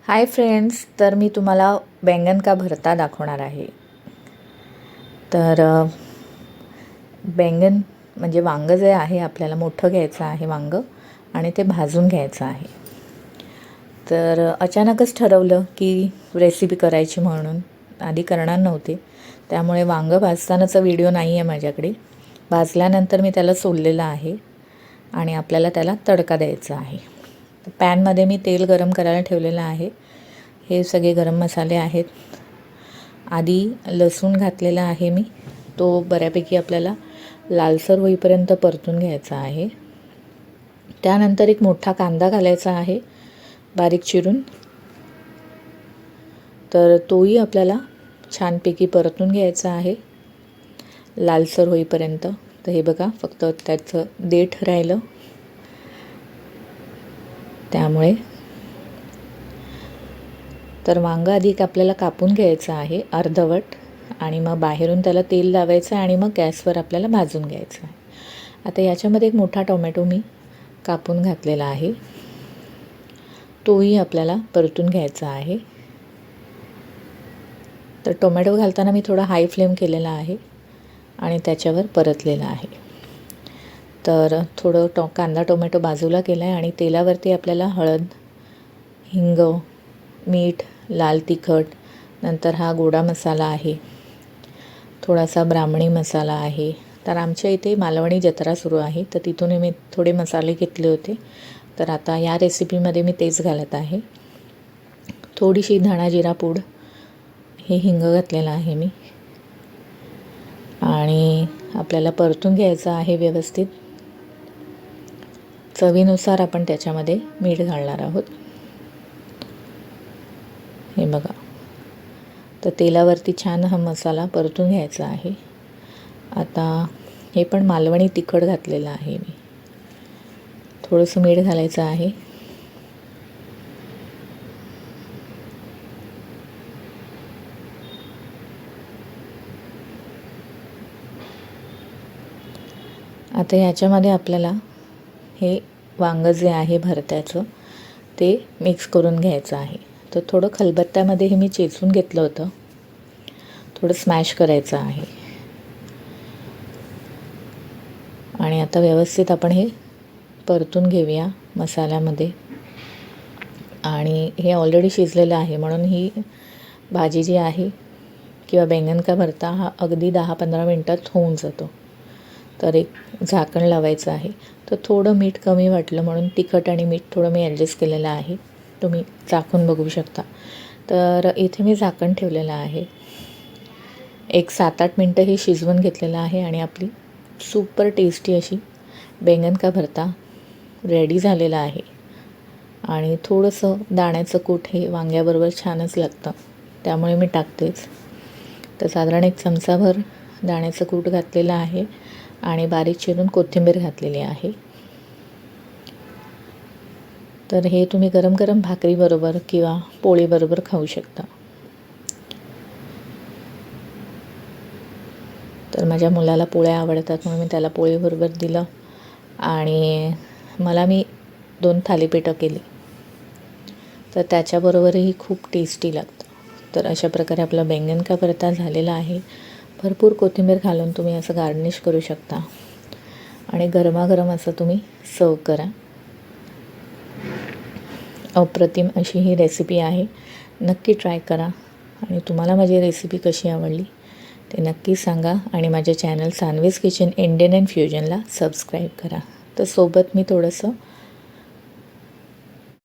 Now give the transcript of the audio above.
Hi friends, तर मी तुम्हाला बैंगन का भरता दाखवणार आहे। तर बैंगन म्हणजे वांगं जे आहे आपल्याला मोठं घ्यायचं आहे वांगं आणि ते भाजून घ्यायचं आहे। तर अचानकच ठरवलं की रेसिपी करायची म्हणून, आधी करणार नव्हते, त्यामुळे वांगं भाजतानाचा व्हिडिओ नाही आहे माझ्याकडे। भाजल्यानंतर मी त्याला सोललेलं आहे आणि आपल्याला त्याला तडका द्यायचा आहे। पॅनमध्ये मी तेल गरम करायला ठेवलेलं आहे। हे सगळे गरम मसाले आहेत। आधी लसूण घातलेला आहे मी, तो बऱ्यापैकी आपल्याला लालसर होईपर्यंत परतून घ्यायचा आहे। त्यानंतर एक मोठा कांदा घालायचा आहे बारीक चिरून, तर तोही आपल्याला छानपैकी परतून घ्यायचा आहे लालसर होईपर्यंत। तर हे बघा, फक्त त्याचं देठ राहिलं, त्यामुळे तर वांगं आधी आपल्याला कापून घ्यायचं आहे अर्धवट आणि मग बाहेरून त्याला तेल लावायचं आणि मग गॅसवर आपल्याला भाजून घ्यायचं आहे। आता याच्यामध्ये एक मोठा टोमॅटो मी कापून घातलेला आहे, तोही आपल्याला परतून घ्यायचा आहे। तर टोमॅटो घालताना मी थोडा हाय फ्लेम केलेला आहे आणि त्याच्यावर परतलेला आहे। तर थोडं कांदा टोमॅटो बाजूला केला आहे आणि तेलावरती आपल्याला हळद, हिंग, मीठ, लाल तिखट, नंतर हा गोडा मसाला आहे, थोडासा ब्राह्मणी मसाला आहे। तर आमच्या इथे मालवणी जत्रा सुरू आहे, तर तिथून मी थोडे मसाले घेतले होते, तर आता या रेसिपीमध्ये मी तेच घालत आहे। थोडीशी धणा जिरा पूड, हे हिंग घातलेला आहे मी, आणि आपल्याला परतून घ्यायचं आहे व्यवस्थित। चवीनुसार आपण त्याच्यामध्ये मीठ घालणार आहोत। हे बघा, तर तेलावरती छान हा मसाला परतून घ्यायचा आहे। आता हे पण मालवणी तिखट घातलेलं आहे मी, थोडंसं मीठ घालायचं आहे। आता याच्यामध्ये आपल्याला हे वांगं जे आहे भरत्याचं ते मिक्स करून घ्यायचं आहे। तर थोडं खलबत्त्यामध्ये हे मी चेचून घेतलं होतं, थोडं स्मॅश करायचं आहे आणि आता व्यवस्थित आपण हे परतून घेऊया मसाल्यामध्ये। आणि हे ऑलरेडी शिजलेलं आहे, म्हणून ही भाजी जी आहे किंवा बैंगन का भरता हा अगदी 10-15 मिनटात होऊन जातो। तर एक झाकण लावायचं आहे। तर थोडं मीठ कमी वाटलं म्हणून तिखट आणि मीठ थोडं मी ॲडजस्ट केलेलं आहे, तुम्ही चाखून बघू शकता। तर इथे मी झाकण ठेवलेलं आहे, एक 7-8 मिनटं हे शिजवून घेतलेलं आहे आणि आपली सुपर टेस्टी अशी बैंगन का भरता रेडी झालेला आहे। आणि थोडंसं दाण्याचं कूट हे वांग्याबरोबर छानच लागतं, त्यामुळे मी टाकतेच। तर साधारण एक चमचाभर दाण्याचं कूट घातलेलं आहे आणि बारीक चिरून कोथिंबीर घातलेली आहे। तर हे तुम्ही गरम गरम भाकरीबरोबर किंवा पोळीबरोबर खाऊ शकता। तर माझ्या मुलाला पोळ्या आवडतात म्हणून मी त्याला पोळीबरोबर दिलं आणि मी 2 थालीपीठं केली, तर त्याच्याबरोबरही खूप टेस्टी लागतं। तर अशा प्रकारे आपला बैंगन का भरता झालेला आहे। भरपूर कोथिंबीर घालून तुम्ही असं गार्निश करू शकता आणि गरमागरम असं तुम्ही सर्व करा। अप्रतिम अशी ही रेसिपी आहे, नक्की ट्राय करा। आणि तुम्हाला माझी रेसिपी कशी आवडली ते नक्की सांगा आणि माझ्या channel Saanvi's kitchen Indian and फ्युजनला सबस्क्राईब करा। तर सोबत मी थोडंसं